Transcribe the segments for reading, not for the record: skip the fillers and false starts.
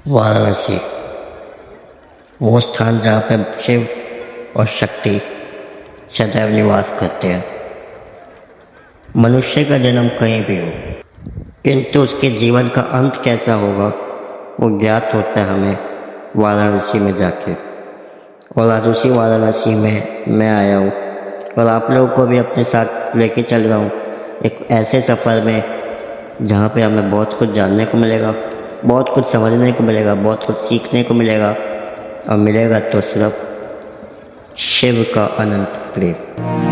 वाराणसी, वो स्थान जहाँ पे शिव और शक्ति सदैव निवास करते हैं। मनुष्य का जन्म कहीं भी हो, किंतु उसके जीवन का अंत कैसा होगा वो ज्ञात होता है हमें वाराणसी में जाके। और आज उसी वाराणसी में मैं आया हूँ और आप लोगों को भी अपने साथ लेके चल रहा हूँ एक ऐसे सफ़र में जहाँ पे हमें बहुत कुछ जानने को मिलेगा, बहुत कुछ समझने को मिलेगा, बहुत कुछ सीखने को मिलेगा और मिलेगा तो सिर्फ शिव का अनंत प्रेम।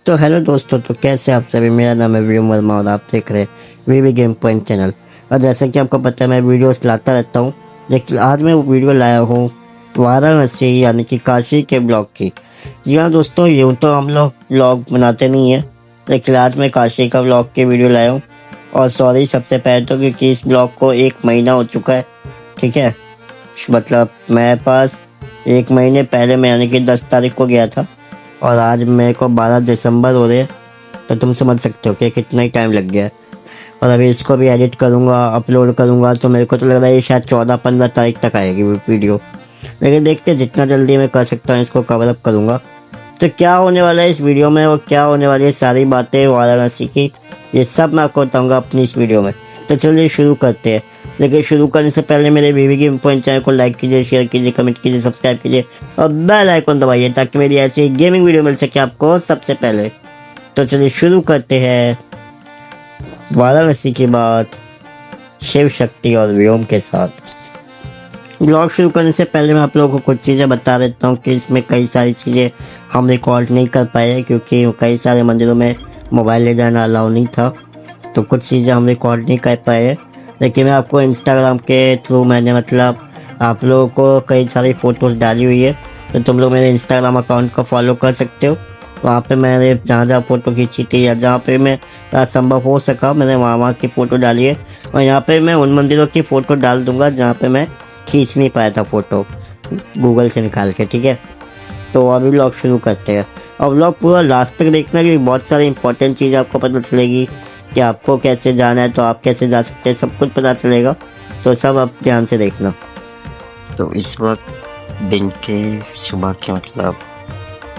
तो हेलो दोस्तों, तो कैसे आप सभी। मेरा नाम है वीएम वर्मा और आप देख रहे हैं वीवी गेम पॉइंट चैनल। और जैसा कि आपको पता है मैं वीडियोस लाता रहता हूँ, लेकिन आज मैं वो वीडियो लाया हूँ वाराणसी यानी कि काशी के ब्लॉग की। जी हाँ दोस्तों, यूँ तो हम लोग ब्लॉग बनाते नहीं हैं, लेकिन आज मैं काशी का ब्लॉग की वीडियो लाया हूँ। और सॉरी सबसे पहले तो, क्योंकि इस ब्लॉग को 1 महीना हो चुका है, ठीक है। मतलब मेरे पास 1 महीने पहले मैं यानी कि 10 तारीख को गया था और आज मेरे को 12 दिसंबर हो रहे हैं, तो तुम समझ सकते हो कि कितना ही टाइम लग गया है। और अभी इसको भी एडिट करूँगा, अपलोड करूँगा, तो मेरे को तो लग रहा है शायद 14-15 तारीख तक आएगी वीडियो। लेकिन देखते हैं, जितना जल्दी मैं कर सकता हूँ इसको कवर अप करूँगा। तो क्या होने वाला है इस वीडियो में और क्या होने वाली है सारी बातें वाराणसी की, ये सब मैं आपको बताऊँगा अपनी इस वीडियो में। तो चलिए शुरू करते हैं। लेकिन शुरू करने से पहले मेरे वीवी गेम पॉइंट चैनल को लाइक कीजिए, शेयर कीजिए, कमेंट कीजिए, सब्सक्राइब कीजिए और बेल आइकन दबाइए ताकि मेरी ऐसी गेमिंग वीडियो मिल सके आपको सबसे पहले। तो चलिए शुरू करते हैं वाराणसी की बात शिव शक्ति और व्योम के साथ। ब्लॉग शुरू करने से पहले मैं आप लोगों को कुछ चीज़ें बता देता हूँ कि इसमें कई सारी चीज़ें हम रिकॉर्ड नहीं कर पाए क्योंकि कई सारे मंदिरों में मोबाइल ले जाना अलाउ नहीं था, तो कुछ चीज़ें हम रिकॉर्ड नहीं कर पाए। लेकिन मैं आपको इंस्टाग्राम के थ्रू मैंने मतलब आप लोगों को कई सारी फ़ोटोज़ डाली हुई है, तो तुम लोग मेरे इंस्टाग्राम अकाउंट को फॉलो कर सकते हो। वहाँ पे मैंने जहाँ जहाँ फ़ोटो खींची थी या जहाँ पे मैं संभव हो सका मैंने वहाँ की फ़ोटो डाली है। और यहाँ पे मैं उन मंदिरों की फ़ोटो डाल दूँगा जहाँ पे मैं खींच नहीं पाया था फ़ोटो गूगल से निकाल के, ठीक है। तो अभी व्लॉग शुरू करते हैं और व्लॉग पूरा लास्ट तक देखना क्योंकि बहुत सारी इंपॉर्टेंट चीज़ आपको पता चलेगी कि आपको कैसे जाना है, तो आप कैसे जा सकते हैं, सब कुछ पता चलेगा। तो सब आप ध्यान से देखना। तो इस वक्त दिन के सुबह के मतलब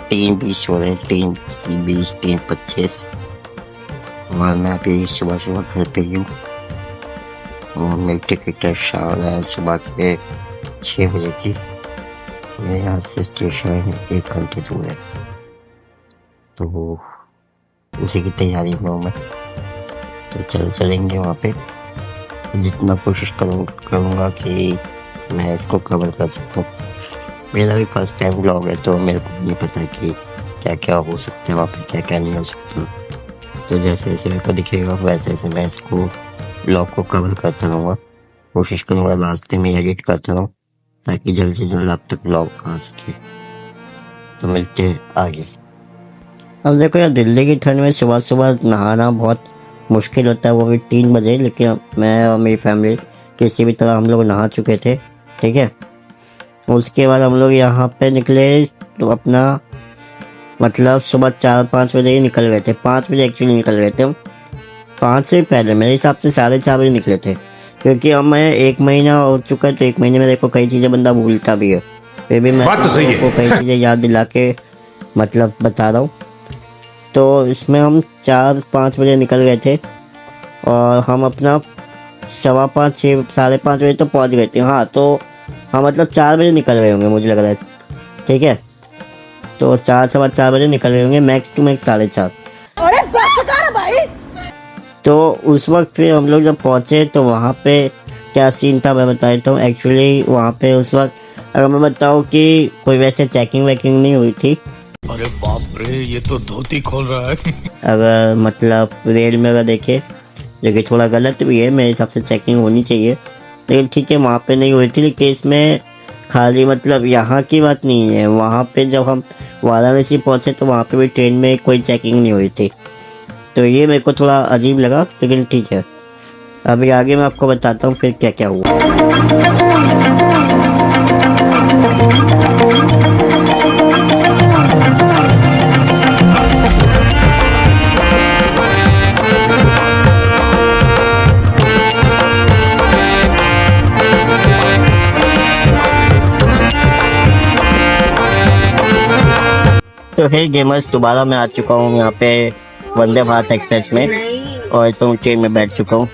3:20 हो रहे हैं, 3:20, 3:25 और मैं अभी सुबह घर पे ही हूँ। और मेरी टिकट है शाम सुबह के 6 बजे की। मेरे यहाँ से स्टेशन 1 घंटे दूर है, तो उसी की तैयारी में हूँ मैं। तो चलेंगे वहाँ पे। जितना कोशिश करूँगा कि मैं इसको कवर कर सकूँ। मेरा भी फर्स्ट टाइम ब्लॉग है, तो मेरे को नहीं पता कि क्या क्या हो सकता है वहाँ पे, क्या क्या नहीं हो सकता। तो जैसे जैसे मेरे को दिखेगा वैसे वैसे मैं इसको ब्लॉग को कवर करता रहूँगा। कोशिश करूँगा रास्ते में एडिट करता रहूँ ताकि जल्द से जल्द आप तक ब्लॉग आ सके। तो मिलते हैं आगे। अब देखो यार, दिल्ली की ठंड में सुबह सुबह नहाना बहुत मुश्किल होता है, वो भी 3 बजे। लेकिन मैं और मेरी फैमिली किसी भी तरह हम लोग नहा चुके थे, ठीक है। उसके बाद हम लोग यहाँ पे निकले, तो अपना मतलब सुबह 4-5 बजे ही निकल गए थे। 5 बजे एक्चुअली निकल गए थे हम। 5 से पहले मेरे हिसाब से 4:30 बजे निकले थे, क्योंकि अब मैं 1 महीना हो चुका है, तो 1 महीने में देखो कई चीज़ें बंदा भूलता भी है। फिर भी मैं तो कई चीज़ें याद दिला के मतलब बता रहा हूँ। तो इसमें हम 4-5 बजे निकल गए थे और हम अपना 5:15, 6, 5:30 बजे तो पहुंच गए थे। हाँ, तो हम मतलब 4 बजे निकल गए होंगे मुझे लग रहा है, ठीक है। तो 4-4:15 बजे निकल गए होंगे, मैक्स टू मैक्स 4:30। अरे बस कर भाई। तो उस वक्त फिर हम लोग जब पहुँचे तो वहाँ पे क्या सीन था मैं बता देता हूँ। एक्चुअली वहाँ पे उस वक्त अगर मैं बताऊँ कि कोई वैसे चेकिंग वेकिंग नहीं हुई थी। अरे बाप रे, ये तो धोती खोल रहा है। अगर मतलब रेल में अगर देखे, जो कि थोड़ा गलत भी है, मेरे हिसाब से चेकिंग होनी चाहिए, लेकिन ठीक है वहाँ पे नहीं हुई थी। लेकिन इसमें खाली मतलब यहाँ की बात नहीं है, वहाँ पे जब हम वाराणसी पहुँचे तो वहाँ पे भी ट्रेन में कोई चेकिंग नहीं हुई थी। तो ये मेरे को थोड़ा अजीब लगा, लेकिन ठीक है। अभी आगे मैं आपको बताता हूँ फिर क्या क्या हुआ। तो हे गेमर्स, दोबारा मैं आ चुका हूँ यहाँ पे वंदे भारत एक्सप्रेस में, और तो ट्रेन में बैठ चुका हूँ।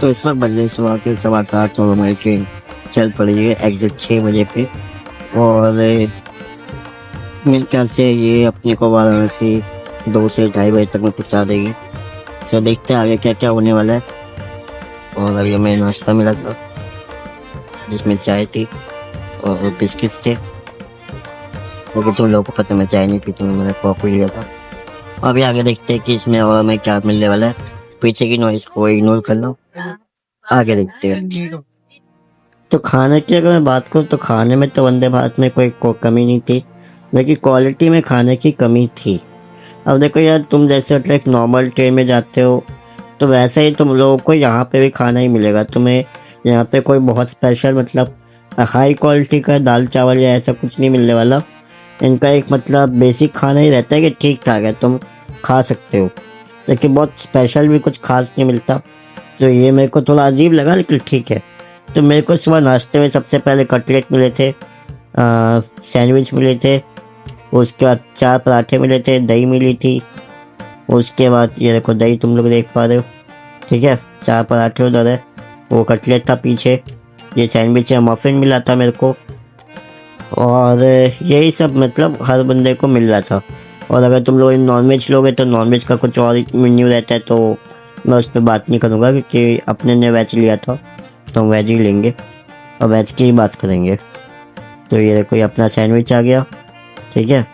तो इस वक्त बजे सुबह के 7:15 और हमारी ट्रेन चल पड़ी है एग्जिट 6 बजे पे। और मेरे ख्याल से ये अपने को वाराणसी 2 से 2:30 बजे तक में पहुँचा देगी। तो देखते हैं आगे क्या क्या होने वाला है। और अभी हमें नाश्ता मिला था जिसमें चाय थी और बिस्किट्स थे, क्योंकि तुम लोगों को पता मैं चाय नहीं पीती हूँ, मैंने कॉफी लिया था। अभी आगे देखते हैं कि इसमें और हमें क्या मिलने वाला है। पीछे की नॉइस को इग्नोर कर लो, आगे देखते हैं। तो खाने की अगर मैं बात करूँ तो खाने में तो वंदे भारत में कोई कमी नहीं थी, लेकिन क्वालिटी में खाने की कमी थी। अब देखो यार, तुम जैसे मतलब एक नॉर्मल ट्रेन में जाते हो तो वैसे ही तुम लोगों को यहाँ पे भी खाना ही मिलेगा। तुम्हें यहाँ पे कोई बहुत स्पेशल मतलब हाई क्वालिटी का दाल चावल या ऐसा कुछ नहीं मिलने वाला। इनका एक मतलब बेसिक खाना ही रहता है कि ठीक ठाक है, तुम खा सकते हो, लेकिन बहुत स्पेशल भी कुछ खास नहीं मिलता। तो ये मेरे को थोड़ा अजीब लगा, लेकिन ठीक है। तो मेरे को सुबह नाश्ते में सबसे पहले कटलेट मिले थे, सैंडविच मिले थे, उसके बाद 4 पराठे मिले थे, दही मिली थी। उसके बाद ये देखो दही तुम लोग देख पा रहे हो, ठीक है। 4 पराठे उधर है, वो कटलेट था पीछे, ये सैंडविच है, मफिन मिला था मेरे को, और यही सब मतलब हर बंदे को मिल रहा था। और अगर तुम लोग नॉनवेज लोगे तो नॉनवेज का कुछ और मेन्यू रहता है, तो मैं उस पर बात नहीं करूँगा, क्योंकि अपने ने वेज लिया था तो हम वेज ही लेंगे और वेज की ही बात करेंगे। तो ये देखो ये अपना सैंडविच आ गया, ठीक है।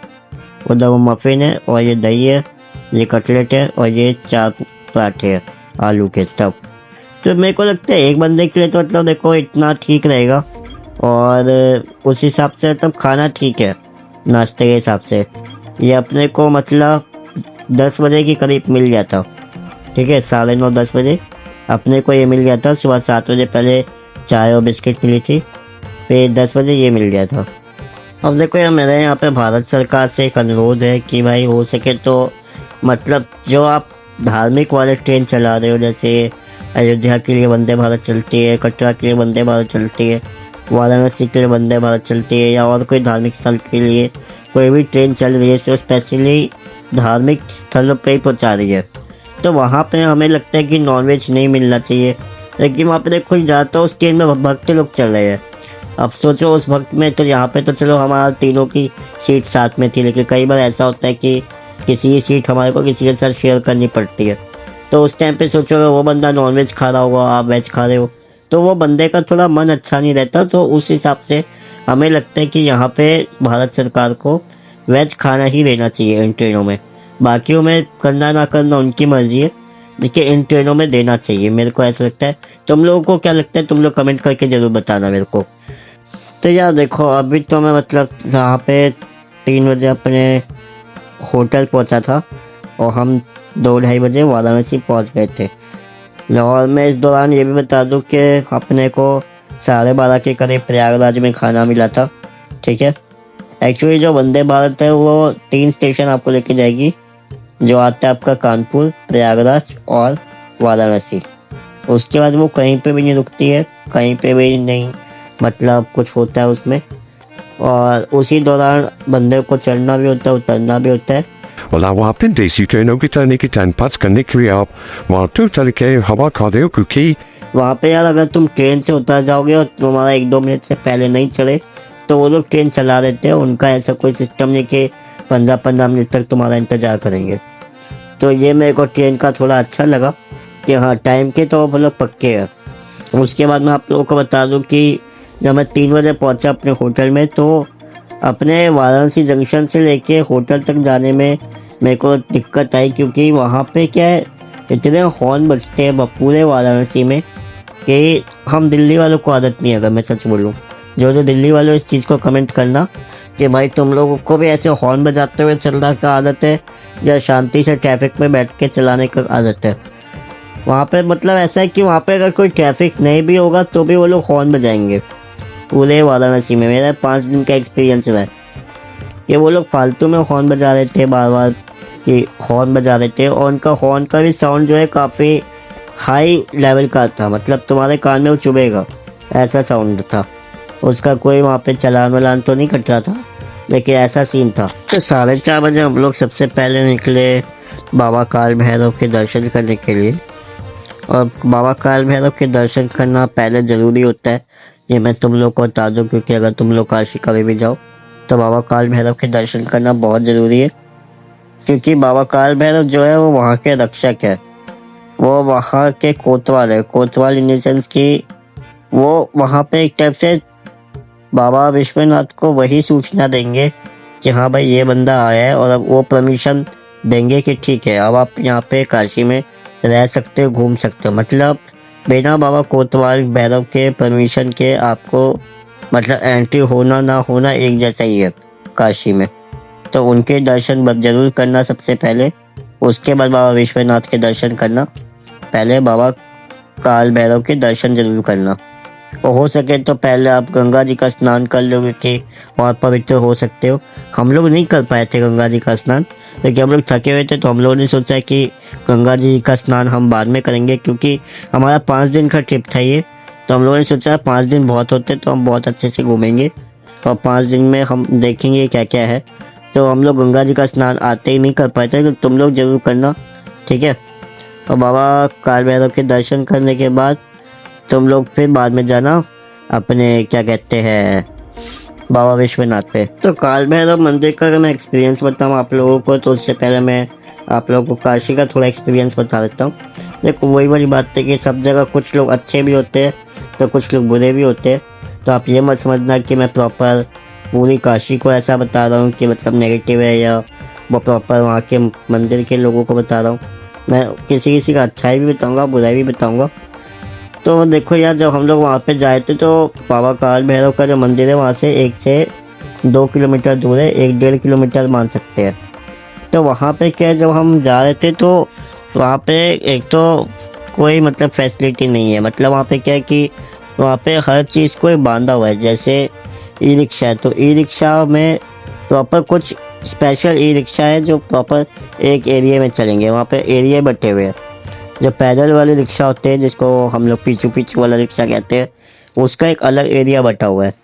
उधर वो मफिन है, और ये दही है, ये कटलेट है, और ये 4 पराठे हैं आलू के स्टफ। तो मेरे को लगता है एक बंदे के लिए तो मतलब देखो इतना ठीक रहेगा, और उस हिसाब से मतलब खाना ठीक है नाश्ते के हिसाब से। ये अपने को मतलब 10 बजे के करीब मिल गया था, ठीक है। 9:30 10 बजे अपने को ये मिल गया था। सुबह 7 बजे पहले चाय और बिस्किट मिली थी, फिर 10 बजे ये मिल गया था। अब देखो यार, मेरे यहाँ पे भारत सरकार से एक अनुरोध है कि भाई हो सके तो मतलब जो आप धार्मिक वाले ट्रेन चला रहे हो, जैसे अयोध्या के लिए वंदे भारत चलती है, कटरा के लिए वंदे भारत चलती है, वाराणसी के लिए वंदे भारत चलती है, या और कोई धार्मिक स्थल के लिए कोई भी ट्रेन चल रही है तो स्पेशली धार्मिक स्थलों पे ही पहुँचा रही है, तो वहाँ पे हमें लगता है कि नॉनवेज नहीं मिलना चाहिए। लेकिन वहाँ पे देखो ज़्यादातर उस ट्रेन में भक्त लोग चल रहे हैं। अब सोचो उस वक्त में, तो यहाँ पे तो चलो हमारा तीनों की सीट साथ में थी, लेकिन कई बार ऐसा होता है कि किसी की सीट हमारे को किसी के साथ शेयर करनी पड़ती है। तो उस टाइम पे सोचो अगर वो बंदा नॉनवेज खा रहा होगा, आप वेज खा रहे हो, तो वो बंदे का थोड़ा मन अच्छा नहीं रहता। तो उस हिसाब से हमें लगता है कि यहाँ पे भारत सरकार को वेज खाना ही लेना चाहिए इन ट्रेनों में। बाकियों में करना ना करना उनकी मर्जी है, लेकिन इन ट्रेनों में देना चाहिए, मेरे को ऐसा लगता है। तुम लोगों को क्या लगता है, तुम लोग कमेंट करके ज़रूर बताना मेरे को। तो यार देखो, अभी तो मैं मतलब यहाँ पे 3 बजे अपने होटल पहुँचा था, और हम 2-2:30 बजे वाराणसी पहुँच गए थे। और मैं इस दौरान ये भी बता दूँ कि अपने को 12:30 के करीब प्रयागराज में खाना मिला था, ठीक है। एक्चुअली जो वंदे भारत है वो 3 स्टेशन आपको लेके जाएगी, जो आता है आपका कानपुर, प्रयागराज और वाराणसी। उसके बाद वो कहीं पे भी नहीं रुकती है, कहीं पे भी नहीं मतलब कुछ होता है उसमें, और उसी दौरान बंदे को चढ़ना भी होता है, उतरना भी होता है। वहाँ पे देसी ट्रेनों की टर्नी की टाइम पास करने के लिए आप वहाँ तो चल के हवा खा रहे हो, क्योंकि वहाँ पे यार अगर तुम ट्रेन से उतर जाओगे और तुम्हारा 1-2 मिनट से पहले नहीं चढ़े तो वो लोग ट्रेन चला देते हैं। उनका ऐसा कोई सिस्टम नहीं कि 15-15 मिनट तक तुम्हारा इंतज़ार करेंगे। तो ये मेरे को ट्रेन का थोड़ा अच्छा लगा कि हाँ टाइम के तो वो लोग पक्के हैं। उसके बाद मैं आप लोगों को बता दूं कि जब मैं 3 बजे पहुंचा अपने होटल में, तो अपने वाराणसी जंक्शन से लेके होटल तक जाने में मेरे को दिक्कत आई, क्योंकि वहाँ पे क्या है, इतने हॉर्न बजते हैं पूरे वाराणसी में कि हम दिल्ली वालों को आदत नहीं है। अगर मैं सच बोलूँ, जो दिल्ली वालों इस चीज़ को कमेंट करना कि भाई तुम लोगों को भी ऐसे हॉर्न बजाते हुए चलने का आदत है या शांति से ट्रैफिक में बैठ के चलाने का आदत है। वहाँ पे मतलब ऐसा है कि वहाँ पे अगर कोई ट्रैफिक नहीं भी होगा तो भी वो लोग हॉर्न बजाएंगे पूरे वाराणसी में। मेरा 5 दिन का एक्सपीरियंस रहा है कि वो लोग फालतू में हॉर्न बजा रहे थे, बार बार कि हॉर्न बजा रहे थे, और उनका हॉर्न का भी साउंड जो है काफ़ी हाई लेवल का था, मतलब तुम्हारे कान में वो चुभेगा ऐसा साउंड था उसका। कोई वहाँ पे चलान वलान तो नहीं कट रहा था, लेकिन ऐसा सीन था। तो 4:30 बजे हम लोग सबसे पहले निकले बाबा काल भैरव के दर्शन करने के लिए। और बाबा काल भैरव के दर्शन करना पहले ज़रूरी होता है, ये मैं तुम लोग को बता दूँ, क्योंकि अगर तुम लोग काशी कभी भी जाओ तो बाबा काल भैरव के दर्शन करना बहुत ज़रूरी है। क्योंकि बाबा काल भैरव जो है वो वहाँ के रक्षक है, वो वहाँ के कोतवाल है। कोतवाल इन द सेंस कि वो वहाँ पे एक टाइप से बाबा विश्वनाथ को वही सूचना देंगे कि हाँ भाई ये बंदा आया है, और अब वो परमिशन देंगे कि ठीक है अब आप यहाँ पे काशी में रह सकते हो, घूम सकते हो। मतलब बिना बाबा कोतवाल भैरव के परमिशन के आपको मतलब एंट्री होना ना होना एक जैसा ही है काशी में। तो उनके दर्शन जरूर करना सबसे पहले, उसके बाद बाबा विश्वनाथ के दर्शन करना, पहले बाबा काल भैरव के दर्शन जरूर करना। और हो सके तो पहले आप गंगा जी का स्नान कर लोगे कि और पवित्र हो सकते हो। हम लोग नहीं कर पाए थे गंगा जी का स्नान, लेकिन हम लोग थके हुए थे तो हम लोगों ने सोचा कि गंगा जी का स्नान हम बाद में करेंगे, क्योंकि हमारा 5 दिन का ट्रिप था ये। तो हम लोगों ने सोचा 5 दिन बहुत होते तो हम बहुत अच्छे से घूमेंगे और 5 दिन में हम देखेंगे क्या क्या है। तो हम लोग गंगा जी का स्नान आते ही नहीं कर पाए थे, तो तुम लोग ज़रूर करना, ठीक है। और बाबा काल भैरव के दर्शन करने के बाद तुम लोग फिर बाद में जाना अपने क्या कहते हैं बाबा विश्वनाथ पे। तो काल भैरव मंदिर का अगर मैं एक्सपीरियंस बताऊँ आप लोगों को, तो उससे पहले मैं आप लोगों को काशी का थोड़ा एक्सपीरियंस बता देता हूँ। देखो वही वाली बात है कि सब जगह कुछ लोग अच्छे भी होते हैं तो कुछ लोग बुरे भी होते हैं। तो आप ये मत समझना कि मैं प्रॉपर पूरी काशी को ऐसा बता रहा हूँ कि मतलब नेगेटिव है, या वो प्रॉपर वहाँ के मंदिर के लोगों को बता रहा हूँ। मैं किसी किसी का अच्छाई भी बताऊँगा, बुराई भी बताऊँगा। तो देखो यार, जब हम लोग वहाँ पे जाए थे तो बाबा काल भैरव का जो मंदिर है वहाँ से 1 से 2 किलोमीटर दूर है, 1-1.5 किलोमीटर मान सकते हैं। तो वहाँ पे क्या जब हम जा रहे थे तो वहाँ पे एक तो कोई मतलब फैसिलिटी नहीं है। मतलब वहाँ पे क्या है कि वहाँ पे हर चीज़ को बांधा हुआ है। जैसे ई रिक्शा है तो ई रिक्शा में प्रॉपर कुछ स्पेशल ई रिक्शा है जो प्रॉपर एक एरिया में चलेंगे, वहाँ पे एरिया बटे हुए हैं। जो पैदल वाले रिक्शा होते हैं जिसको हम लोग पीछू पीछू वाला रिक्शा कहते हैं, उसका एक अलग एरिया बटा हुआ है।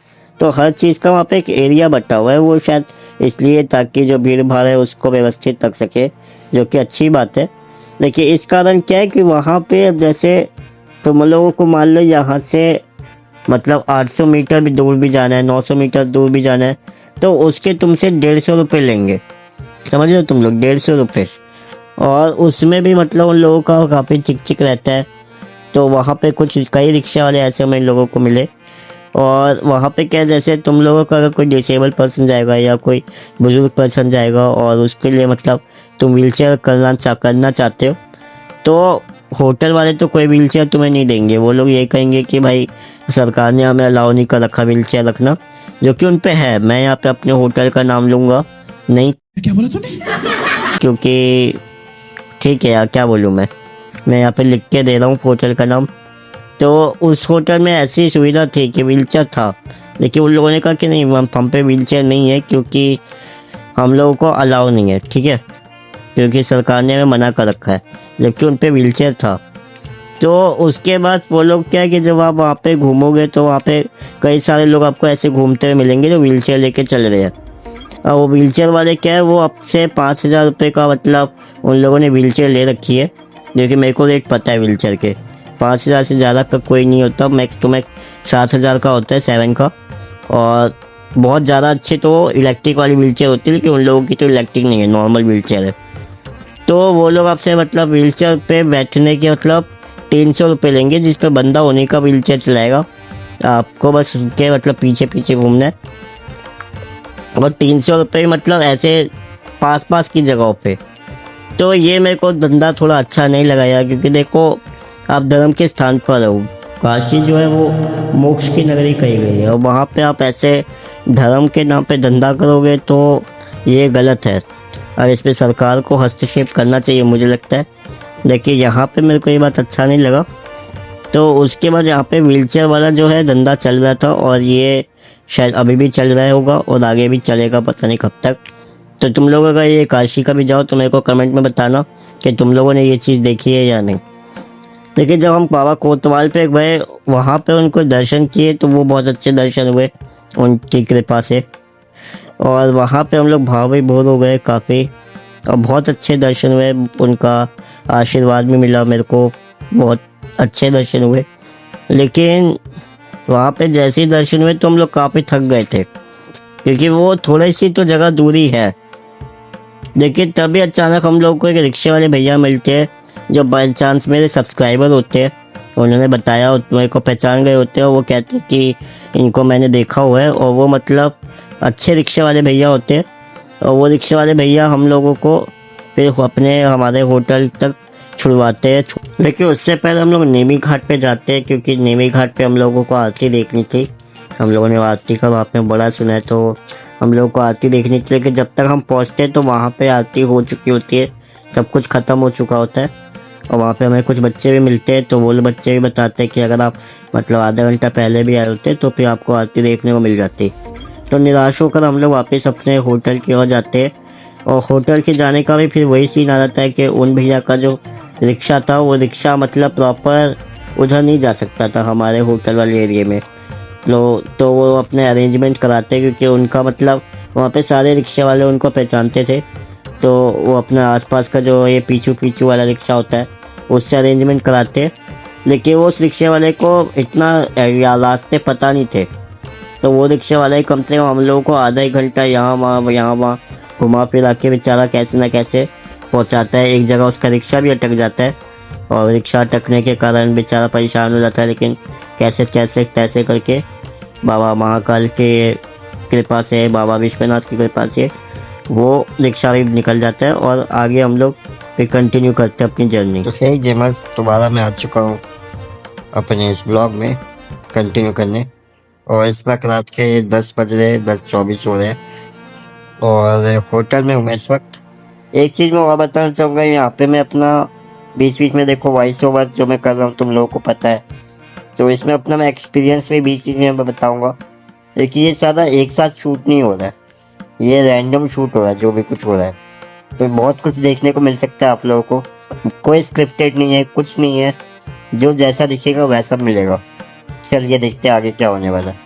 तो हर चीज़ का वहाँ पे एक एरिया बटा हुआ है, वो शायद इसलिए ताकि जो भीड़ भाड़ है उसको व्यवस्थित रख सके, जो कि अच्छी बात है। लेकिन इस कारण क्या है कि वहाँ पे जैसे तुम लोगों को मान लो यहाँ से मतलब 800 मीटर भी दूर भी जाना है, 900 मीटर दूर भी जाना है, तो उसके तुमसे 150 रुपये लेंगे। समझ लो तुम लोग 150 रुपये। और उसमें भी मतलब उन लोगों का काफ़ी चिक चिक रहता है। तो वहाँ पे कुछ कई रिक्शा वाले ऐसे हमें लोगों को मिले। और वहाँ पे क्या जैसे तुम लोगों का अगर कोई डिसेबल पर्सन जाएगा या कोई बुजुर्ग पर्सन जाएगा और उसके लिए मतलब तुम व्हीलचेयर करना चाहते हो, तो होटल वाले तो कोई व्हीलचेयर तुम्हें नहीं देंगे। वो लोग ये कहेंगे कि भाई सरकार ने हमें अलाउ नहीं कर रखा व्हीलचेयर रखना, जो कि उन पे है। मैं यहाँ पे अपने होटल का नाम लूँगा नहीं, क्या बोला तूने? क्योंकि ठीक है यार क्या बोलूँ मैं यहाँ पे लिख के दे रहा हूँ होटल का नाम। तो उस होटल में ऐसी सुविधा थी कि व्हीलचेयर था, लेकिन उन लोगों ने कहा कि नहीं हम पे व्हीलचेयर नहीं है क्योंकि हम लोगों को अलाउ नहीं है, ठीक है, क्योंकि सरकार ने हमें मना कर रखा है, जबकि उन पे व्हीलचेयर था। तो उसके बाद वो लोग क्या है कि जब आप वहाँ पे घूमोगे तो वहाँ पे कई सारे लोग आपको ऐसे घूमते हुए मिलेंगे जो व्हीलचेयर लेके चल रहे हैं। और वो व्हीलचेयर वाले क्या है वो आपसे 5,000 रुपये का मतलब उन लोगों ने व्हीलचेयर ले रखी है, जो कि मेरे को रेट पता है व्हीलचेयर के। 5,000 से ज़्यादा का कोई नहीं होता, मैक्स टू मैक्स 7,000 का होता है 7 का। और बहुत ज़्यादा अच्छी तो इलेक्ट्रिक वाली व्हीलचेयर होती है, लेकिन उन लोगों की तो इलेक्ट्रिक नहीं है, नॉर्मल व्हीलचेयर है। तो वो लोग आपसे मतलब व्हीलचेयर पे बैठने के मतलब 300 रुपये लेंगे, जिस पे बंदा होने का व्हीलचेयर चलाएगा। आपको बस उनके मतलब पीछे पीछे घूमना है। और 300 रुपये मतलब ऐसे पास पास की जगहों पे। तो ये मेरे को धंधा थोड़ा अच्छा नहीं लगा यार, क्योंकि देखो आप धर्म के स्थान पर हो, काशी जो है वो मोक्ष की नगरी कही गई है, और वहाँ पे आप ऐसे धर्म के नाम पे धंधा करोगे तो ये गलत है, और इस पर सरकार को हस्तक्षेप करना चाहिए मुझे लगता है। देखिए यहाँ पे मेरे को ये बात अच्छा नहीं लगा। तो उसके बाद यहाँ पे व्हीलचेयर वाला जो है धंधा चल रहा था, और ये शायद अभी भी चल रहा होगा और आगे भी चलेगा, पता नहीं कब तक। तो तुम लोग अगर ये काशी का भी जाओ तो मेरे को कमेंट में बताना कि तुम लोगों ने ये चीज़ देखी है या नहीं। लेकिन जब हम बाबा कोतवाल पे गए, वहाँ पे उनको दर्शन किए तो वो बहुत अच्छे दर्शन हुए उनकी कृपा से, और वहाँ पे हम लोग भाव विभोर हो गए काफ़ी, और बहुत अच्छे दर्शन हुए, उनका आशीर्वाद भी मिला मेरे को, बहुत अच्छे दर्शन हुए। लेकिन वहाँ पे जैसे ही दर्शन हुए तो हम लोग काफ़ी थक गए थे, क्योंकि वो थोड़ी सी तो जगह दूरी है। लेकिन तभी अचानक हम लोग को एक रिक्शे वाले भैया मिलते हैं जो बाई चांस मेरे सब्सक्राइबर होते हैं। उन्होंने बताया, मेरे को पहचान गए होते हैं, और वो कहते हैं कि इनको मैंने देखा हुआ है, और वो मतलब अच्छे रिक्शे वाले भैया होते हैं। और वो रिक्शे वाले भैया हम लोगों को फिर हमारे होटल तक छुड़वाते हैं। लेकिन उससे पहले हम लोग नेमी घाट पे जाते हैं, क्योंकि नेमी घाट पे हम लोगों को आरती देखनी थी। हम लोगों ने आरती का आपने बड़ा सुना है, तो हम लोगों को आरती देखनी थी। लेकिन जब तक हम पहुँचते हैं तो वहाँ पे आरती हो चुकी होती है, सब कुछ ख़त्म हो चुका होता है। और वहाँ पे हमें कुछ बच्चे भी मिलते हैं, तो वो बच्चे भी बताते हैं कि अगर आप मतलब आधा घंटा पहले भी आए होते तो फिर आपको आरती देखने को मिल जाती। तो निराश होकर हम लोग वापस अपने होटल की ओर जाते हैं, और होटल के जाने का भी फिर वही सीन आ जाता है कि उन भैया का जो रिक्शा था, वो रिक्शा मतलब प्रॉपर उधर नहीं जा सकता था हमारे होटल वाले एरिया में। तो वो अपने अरेंजमेंट कराते, क्योंकि उनका मतलब वहाँ पे सारे रिक्शे वाले उनको पहचानते थे, तो वो अपना आसपास का जो ये पीछू वाला रिक्शा होता है उससे अरेंजमेंट कराते। लेकिन वो उस रिक्शे वाले को इतना रास्ते पता नहीं थे, तो वो रिक्शे वाला ही कम से कम हम लोगों को आधा एक घंटा यहाँ वहाँ घुमा फिरा के बेचारा कैसे ना कैसे पहुँचाता है। एक जगह उसका रिक्शा भी अटक जाता है, और रिक्शा अटकने के कारण बेचारा परेशान हो जाता है। लेकिन कैसे कैसे तैसे करके बाबा महाकाल के कृपा से, बाबा विश्वनाथ की कृपा से वो रिक्शा भी निकल जाता है, और आगे हम लोग फिर कंटिन्यू करते हैं अपनी जर्नी। तो हे गेमर्स, दोबारा मैं आ चुका हूँ अपने इस ब्लॉग में कंटिन्यू करने, और इस वक्त रात के 10 बज रहे, 10:24 हो रहे हैं, और होटल में हूँ मैं इस वक्त। एक चीज़ मैं और बताना चाहूँगा, यहाँ पे मैं अपना बीच बीच में देखो वॉइस ओवर जो मैं कर रहा हूँ तुम लोगों को पता है, तो इसमें अपना मैं एक्सपीरियंस भी बीच बीच में मैं बताऊँगा। लेकिन ये सारा एक साथ शूट नहीं हो रहा है, ये रैंडम शूट हो रहा है जो भी कुछ हो रहा है। तो बहुत कुछ देखने को मिल सकता है आप लोगों को, कोई स्क्रिप्टेड नहीं है, कुछ नहीं है, जो जैसा दिखेगा वैसा मिलेगा। चलिए देखते हैं आगे क्या होने वाला है।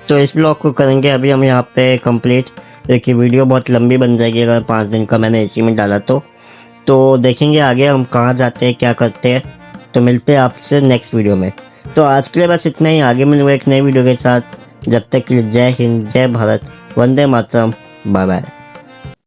तो इस ब्लॉग को करेंगे अभी हम यहाँ पे कंप्लीट। देखिए वीडियो बहुत लंबी बन जाएगी अगर 5 दिन का मैंने इसी में डाला तो देखेंगे आगे हम कहाँ जाते हैं, क्या करते हैं। तो मिलते हैं आपसे नेक्स्ट वीडियो में। तो आज के लिए बस इतना ही, आगे मिलूंगा एक नई वीडियो के साथ। जब तक के लिए जय हिंद, जय भारत, वंदे मातरम, बाय बाय।